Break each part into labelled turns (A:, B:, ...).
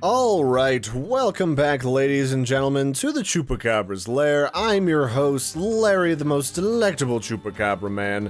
A: Alright, welcome back ladies and gentlemen to the Chupacabra's lair. I'm your host, Larry, the most delectable Chupacabra man.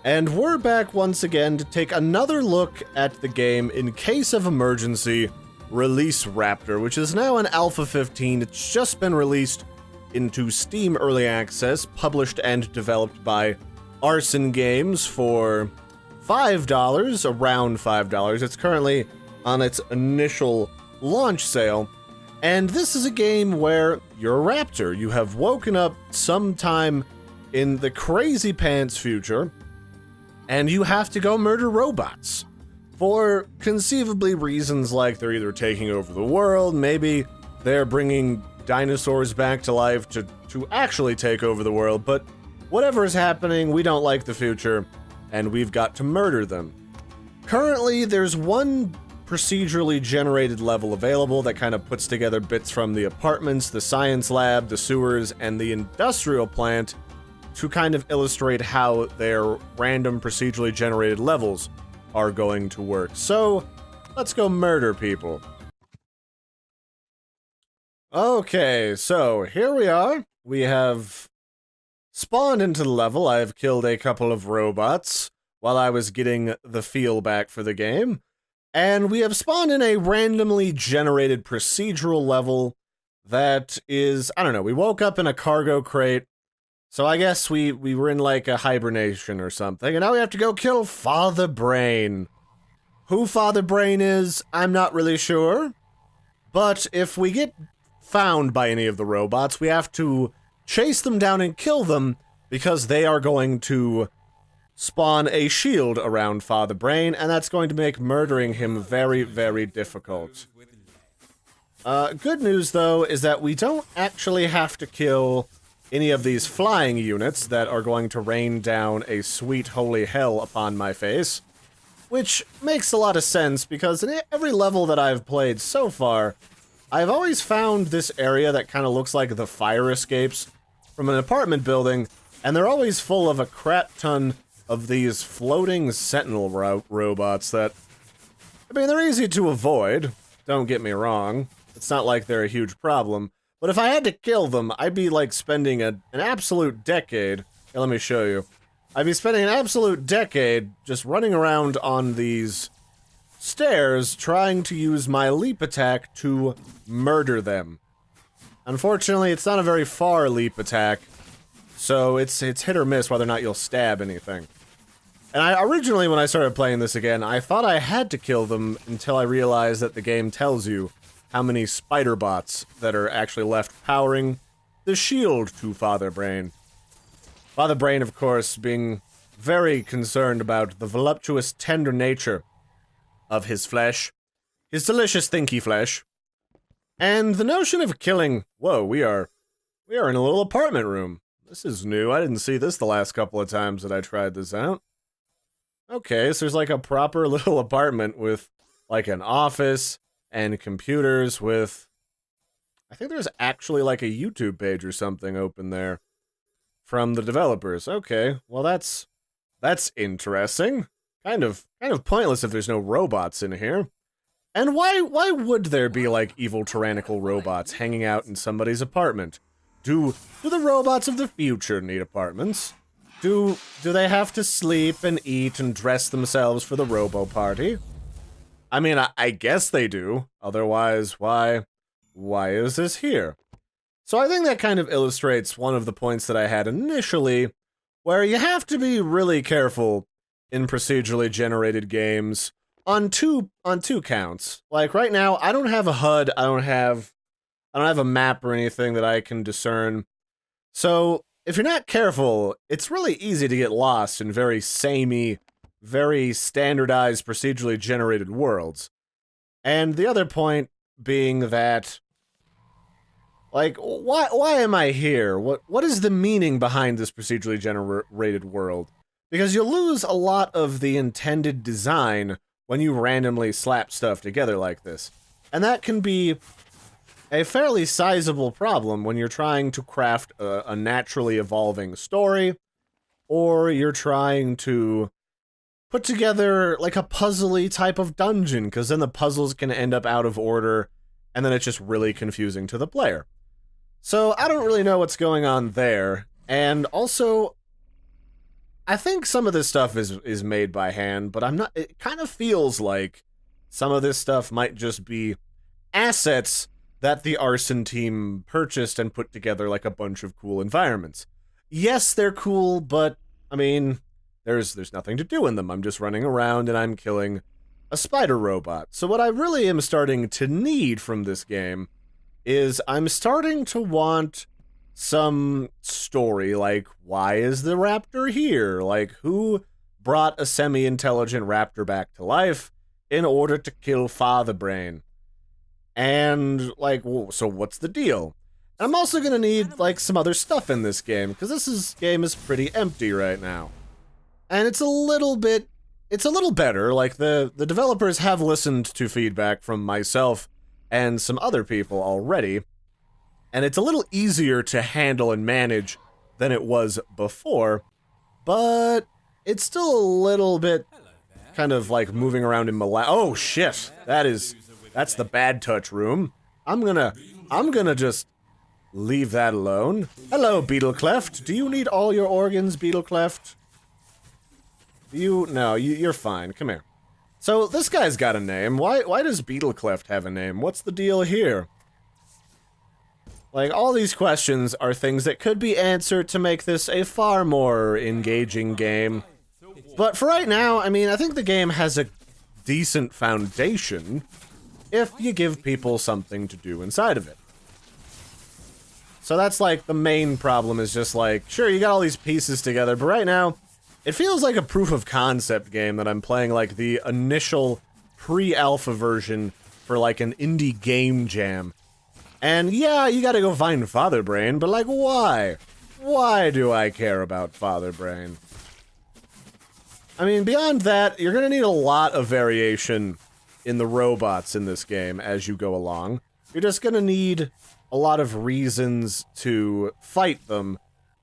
A: And we're back once again to take another look at the game in case of emergency, Release Raptor, which is now in Alpha 15. It's just been released into Steam Early Access, published and developed by Arson Games for $5, around $5. It's currently on its initial launch sale, and this is a game where you're a raptor. You have woken up sometime in the crazy pants future, and you have to go murder robots for conceivably reasons like they're either taking over the world, maybe they're bringing dinosaurs back to life to actually take over the world, but whatever is happening, we don't like the future, and we've got to murder them. Currently, there's one procedurally generated level available that kind of puts together bits from the apartments, the science lab, the sewers, and the industrial plant to kind of illustrate how their random procedurally generated levels are going to work. So, let's go murder people. Okay, so here we are. We have spawned into the level. I've killed a couple of robots while I was getting the feel back for the game. And we have spawned in a randomly generated procedural level that is, I don't know, we woke up in a cargo crate, so I guess we were in like a hibernation or something, and now we have to go kill Father Brain. Who Father Brain is, I'm not really sure, but if we get found by any of the robots, we have to chase them down and kill them, because they are going to spawn a shield around Father Brain, and that's going to make murdering him very, very difficult. Good news, though, is that we don't actually have to kill any of these flying units that are going to rain down a sweet holy hell upon my face, which makes a lot of sense, because in every level that I've played so far, I've always found this area that kind of looks like the fire escapes from an apartment building, and they're always full of a crap ton of these floating sentinel robots that, I mean, they're easy to avoid, don't get me wrong. It's not like they're a huge problem. But if I had to kill them, I'd be like spending an absolute decade. Here, let me show you. I'd be spending an absolute decade just running around on these stairs trying to use my leap attack to murder them. Unfortunately, it's not a very far leap attack, so it's hit or miss whether or not you'll stab anything. And originally, when I started playing this again, I thought I had to kill them until I realized that the game tells you how many spider bots that are actually left powering the shield to Father Brain. Father Brain, of course, being very concerned about the voluptuous, tender nature of his flesh, his delicious, thinky flesh, and the notion of killing. Whoa, we are in a little apartment room. This is new. I didn't see this the last couple of times that I tried this out. Okay, so there's like a proper little apartment with like an office and computers with, I think there's actually like a YouTube page or something open there from the developers. Okay, well that's interesting. Kind of pointless if there's no robots in here. And why would there be like evil tyrannical robots hanging out in somebody's apartment? Do the robots of the future need apartments? Do they have to sleep and eat and dress themselves for the robo party? I mean, I guess they do. Otherwise, why is this here? So I think that kind of illustrates one of the points that I had initially, where you have to be really careful in procedurally generated games on two counts. Like right now, I don't have a HUD, I don't have a map or anything that I can discern. So if you're not careful, it's really easy to get lost in very samey, very standardized procedurally generated worlds. And the other point being that, like, why am I here? What is the meaning behind this procedurally generated world? Because you'll lose a lot of the intended design when you randomly slap stuff together like this. And that can be a fairly sizable problem when you're trying to craft a naturally evolving story, or you're trying to put together like a puzzly type of dungeon, because then the puzzles can end up out of order and then it's just really confusing to the player. So I don't really know what's going on there, and also, I think some of this stuff is made by hand, but it kind of feels like some of this stuff might just be assets that the arson team purchased and put together like a bunch of cool environments. Yes, they're cool, but I mean, there's nothing to do in them. I'm just running around and I'm killing a spider robot. So what I really am starting to need from this game is I'm starting to want some story, like, why is the raptor here? Like, who brought a semi-intelligent raptor back to life in order to kill Father Brain? And, like, so what's the deal? I'm also gonna need, like, some other stuff in this game, because game is pretty empty right now. And it's a little better. Like, the developers have listened to feedback from myself and some other people already, and it's a little easier to handle and manage than it was before, but it's still a little bit kind of like moving around in oh shit, that's the bad touch room. I'm gonna just leave that alone. Hello, Beetle Cleft. Do you need all your organs, Beetle Cleft? No, you're fine. Come here. So this guy's got a name. Why does Beetle Cleft have a name? What's the deal here? Like, all these questions are things that could be answered to make this a far more engaging game. But for right now, I mean, I think the game has a decent foundation if you give people something to do inside of it. So that's like the main problem, is just like, sure, you got all these pieces together, but right now, it feels like a proof of concept game that I'm playing, like the initial pre-alpha version for like an indie game jam. And yeah, you gotta go find Father Brain, but like, why? Why do I care about Father Brain? I mean, beyond that, you're gonna need a lot of variation in the robots in this game as you go along. You're just gonna need a lot of reasons to fight them.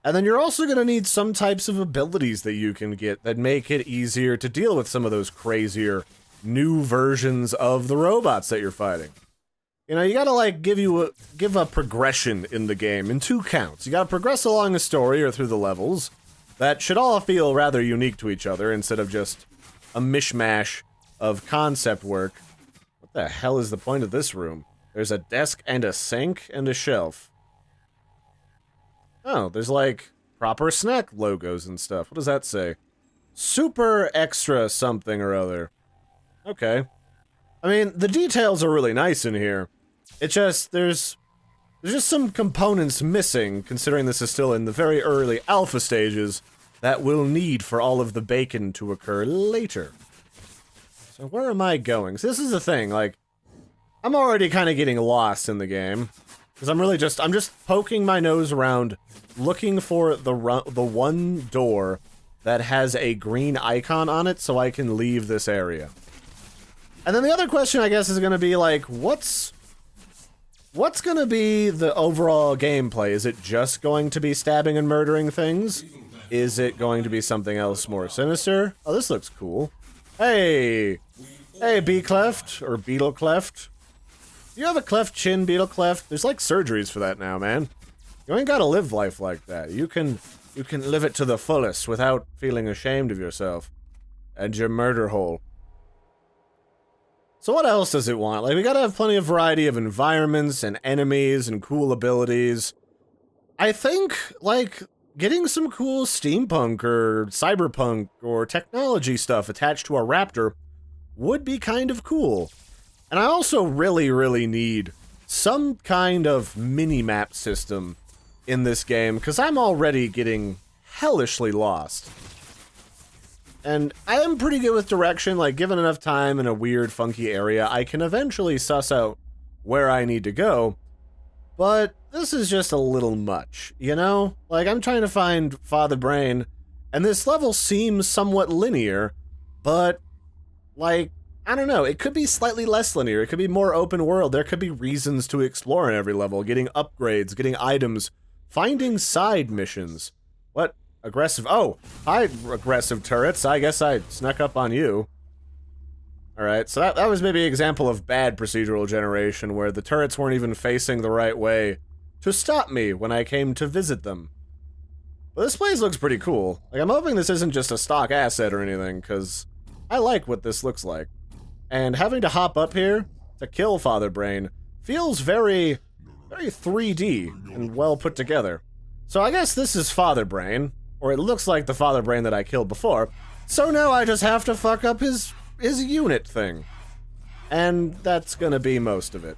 A: And then you're also gonna need some types of abilities that you can get that make it easier to deal with some of those crazier new versions of the robots that you're fighting. You know, you gotta, like, give a progression in the game in 2 counts. You gotta progress along a story or through the levels that should all feel rather unique to each other instead of just a mishmash of concept work. What the hell is the point of this room? There's a desk and a sink and a shelf. Oh, there's, like, proper snack logos and stuff. What does that say? Super extra something or other. Okay. I mean, the details are really nice in here. It's just, there's just some components missing, considering this is still in the very early alpha stages, that we'll need for all of the bacon to occur later. So where am I going? So this is the thing, like, I'm already kind of getting lost in the game. Because I'm just poking my nose around, looking for the one door that has a green icon on it so I can leave this area. And then the other question, I guess, is going to be, like, what's going to be the overall gameplay? Is it just going to be stabbing and murdering things? Is it going to be something else more sinister? Oh, this looks cool. Hey! Hey, B-Cleft, or Beetle Cleft. Do you have a cleft chin, Beetle Cleft? There's, like, surgeries for that now, man. You ain't gotta live life like that. You can live it to the fullest without feeling ashamed of yourself. And your murder hole. So what else does it want? Like, we gotta have plenty of variety of environments and enemies and cool abilities. I think, like, getting some cool steampunk or cyberpunk or technology stuff attached to a raptor would be kind of cool. And I also really need some kind of mini-map system in this game, because I'm already getting hellishly lost. And I am pretty good with direction, like, given enough time in a weird, funky area, I can eventually suss out where I need to go, but this is just a little much, you know? Like, I'm trying to find Father Brain, and this level seems somewhat linear, but, like, I don't know, it could be slightly less linear, it could be more open world, there could be reasons to explore in every level, getting upgrades, getting items, finding side missions. What? Aggressive. Oh, hi, aggressive turrets. I guess I snuck up on you. Alright, so that was maybe an example of bad procedural generation, where the turrets weren't even facing the right way to stop me when I came to visit them. But this place looks pretty cool. Like, I'm hoping this isn't just a stock asset or anything, because I like what this looks like. And having to hop up here to kill Father Brain feels very 3D and well put together. So I guess this is Father Brain, or it looks like the Father Brain that I killed before, so now I just have to fuck up his unit thing. And that's gonna be most of it.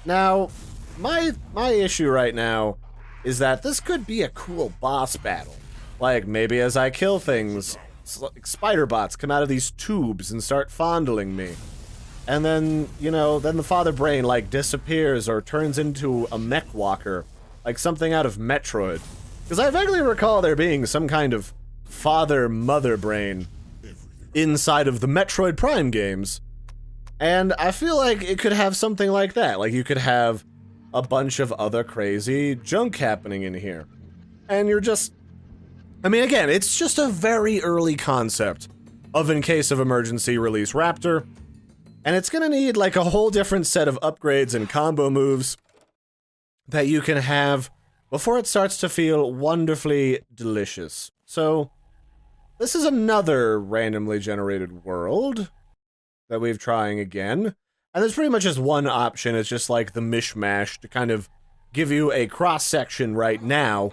A: Now, my issue right now is that this could be a cool boss battle. Like, maybe as I kill things, spider bots come out of these tubes and start fondling me. And then, you know, then the Father Brain, like, disappears or turns into a mech walker, like something out of Metroid. Because I vaguely recall there being some kind of Father-Mother Brain inside of the Metroid Prime games. And I feel like it could have something like that. Like, you could have a bunch of other crazy junk happening in here. And you're just... I mean, again, it's just a very early concept of in case of emergency release Raptor. And it's gonna need, like, a whole different set of upgrades and combo moves that you can have before it starts to feel wonderfully delicious. So, this is another randomly generated world that we're trying again. And there's pretty much just one option. It's just like the mishmash to kind of give you a cross-section right now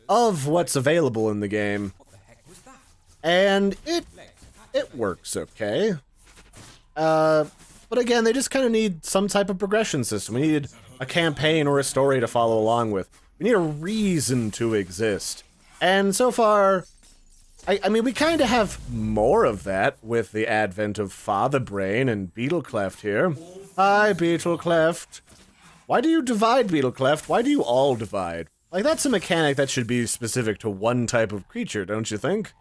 A: of what's available in the game. And it works okay. But again, they just kind of need some type of progression system. We needed a campaign or a story to follow along with. We need a reason to exist. And so far, I mean, we kind of have more of that with the advent of Father Brain and Beetlecleft here. Hi, Beetlecleft. Why do you divide, Beetlecleft? Why do you all divide? Like, that's a mechanic that should be specific to one type of creature, don't you think?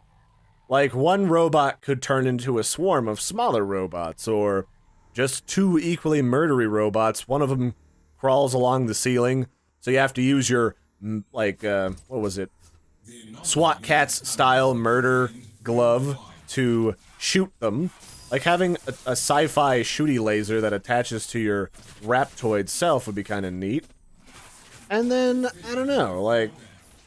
A: Like, one robot could turn into a swarm of smaller robots, or just two equally murdery robots. One of them crawls along the ceiling, so you have to use your, like, what was it? SWAT Cats style murder glove to shoot them. Like, having a sci-fi shooty laser that attaches to your Raptoid self would be kind of neat. And then, I don't know, like,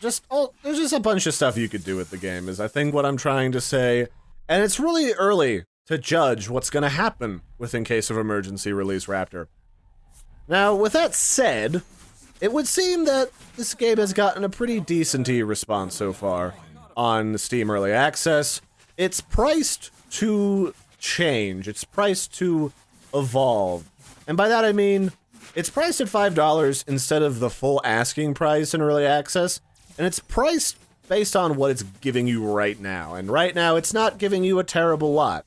A: there's just a bunch of stuff you could do with the game, is I think what I'm trying to say. And it's really early to judge what's gonna happen with In Case of Emergency Release Raptor. Now, with that said, it would seem that this game has gotten a pretty decent-y response so far on Steam Early Access. It's priced to change. It's priced to evolve. And by that I mean, it's priced at $5 instead of the full asking price in Early Access, and it's priced based on what it's giving you right now. And right now, it's not giving you a terrible lot,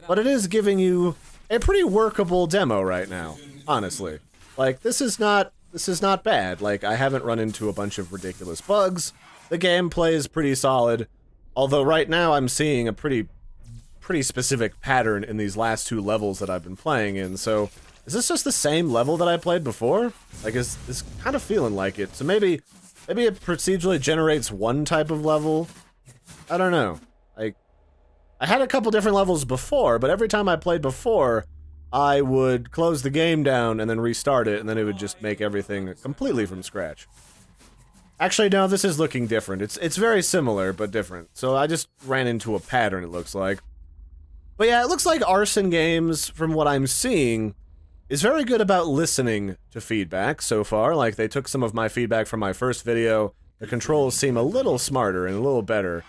A: but it is giving you a pretty workable demo right now, honestly. Like, this is not bad. Like, I haven't run into a bunch of ridiculous bugs. The gameplay is pretty solid, although right now I'm seeing a pretty specific pattern in these last two levels that I've been playing in. So, is this just the same level that I played before? Like, is kind of feeling like it. So maybe it procedurally generates one type of level? I don't know. Like, I had a couple different levels before, but every time I played before, I would close the game down and then restart it, and then it would just make everything completely from scratch. Actually, no, this is looking different. It's very similar, but different. So I just ran into a pattern, it looks like. But yeah, it looks like Arson Games, from what I'm seeing, is very good about listening to feedback so far. Like, they took some of my feedback from my first video. The controls seem a little smarter and a little better.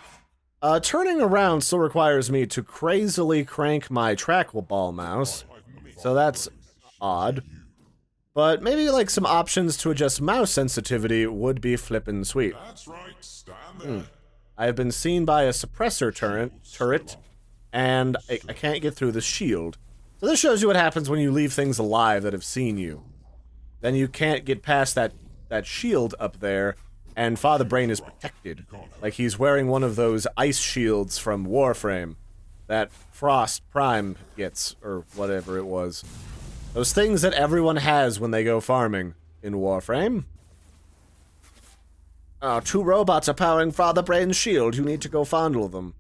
A: Turning around still requires me to crazily crank my trackball mouse, so that's odd. But maybe, like, some options to adjust mouse sensitivity would be flippin' sweet. I have been seen by a suppressor turret, and I can't get through the shield. So this shows you what happens when you leave things alive that have seen you. Then you can't get past that shield up there, and Father Brain is protected. Like, he's wearing one of those ice shields from Warframe that Frost Prime gets, or whatever it was. Those things that everyone has when they go farming in Warframe. Oh, two robots are powering Father Brain's shield. You need to go fondle them.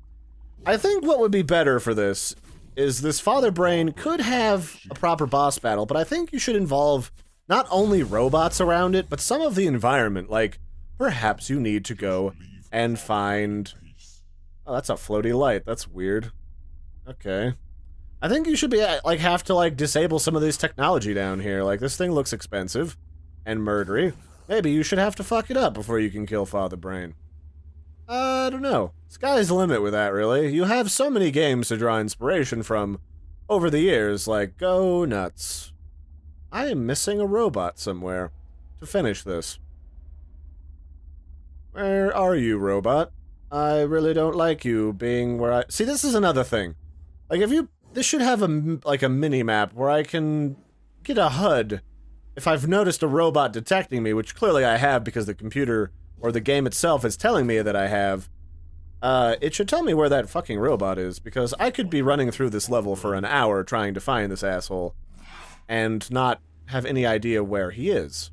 A: I think what would be better for this is this Father Brain could have a proper boss battle, but I think you should involve not only robots around it, but some of the environment. Like, perhaps you need to go and find... Oh, that's a floaty light. That's weird. Okay. I think you should be, like, have to, like, disable some of this technology down here. Like, this thing looks expensive and murdery. Maybe you should have to fuck it up before you can kill Father Brain. I don't know. Sky's the limit with that, really. You have so many games to draw inspiration from over the years, like, go nuts. I am missing a robot somewhere to finish this. Where are you, robot? I really don't like you being where I... See, this is another thing. Like, if you... This should have a mini-map where I can get a HUD if I've noticed a robot detecting me, which clearly I have because the computer or the game itself is telling me that I have. It should tell me where that fucking robot is, because I could be running through this level for an hour trying to find this asshole and not have any idea where he is.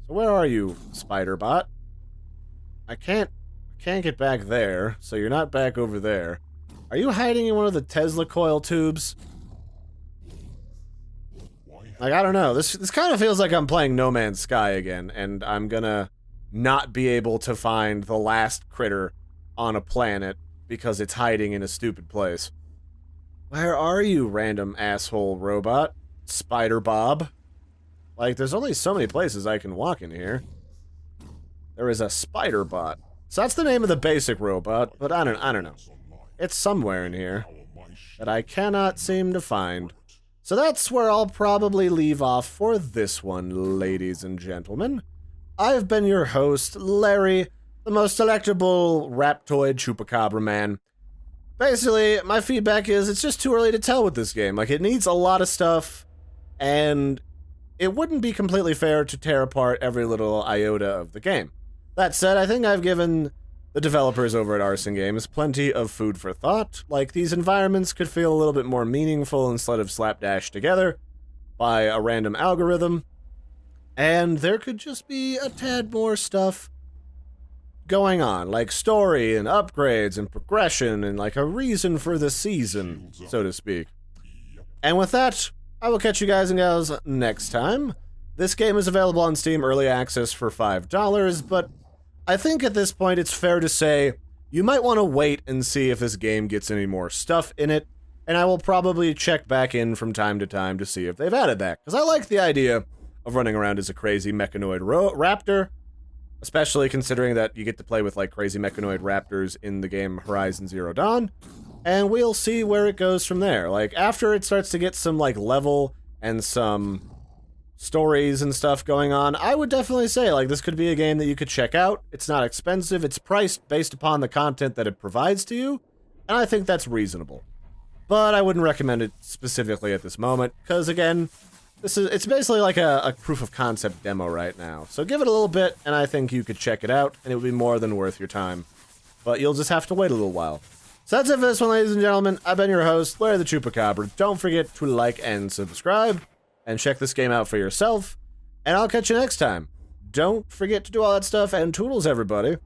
A: So where are you, Spider-Bot? I can't get back there, so you're not back over there. Are you hiding in one of the Tesla coil tubes? Like, I don't know. This kind of feels like I'm playing No Man's Sky again, and I'm gonna not be able to find the last critter on a planet because it's hiding in a stupid place. Where are you, random asshole robot? Spider Bob? Like, there's only so many places I can walk in here. There is a spider bot. So that's the name of the basic robot, but I don't know. It's somewhere in here that I cannot seem to find. So that's where I'll probably leave off for this one, ladies and gentlemen. I've been your host, Larry, the most delectable Raptoid Chupacabra man. Basically, my feedback is it's just too early to tell with this game. Like, it needs a lot of stuff, and it wouldn't be completely fair to tear apart every little iota of the game. That said, I think I've given the developers over at Arson Games plenty of food for thought. Like, these environments could feel a little bit more meaningful instead of slapdash together by a random algorithm. And there could just be a tad more stuff going on, like story and upgrades and progression and like a reason for the season, so to speak. And with that, I will catch you guys and gals next time. This game is available on Steam Early Access for $5, but I think at this point it's fair to say you might want to wait and see if this game gets any more stuff in it, and I will probably check back in from time to time to see if they've added that, because I like the idea of running around as a crazy mechanoid raptor, especially considering that you get to play with like crazy mechanoid raptors in the game Horizon Zero Dawn, and we'll see where it goes from there. Like, after it starts to get some like level and some stories and stuff going on, I would definitely say, like, this could be a game that you could check out. It's not expensive, it's priced based upon the content that it provides to you, and I think that's reasonable. But I wouldn't recommend it specifically at this moment, because again, it's basically like a proof of concept demo right now. So give it a little bit, and I think you could check it out, and it would be more than worth your time. But you'll just have to wait a little while. So that's it for this one, ladies and gentlemen. I've been your host, Larry the Chupacabra. Don't forget to like and subscribe, and check this game out for yourself, and I'll catch you next time. Don't forget to do all that stuff, and toodles, everybody.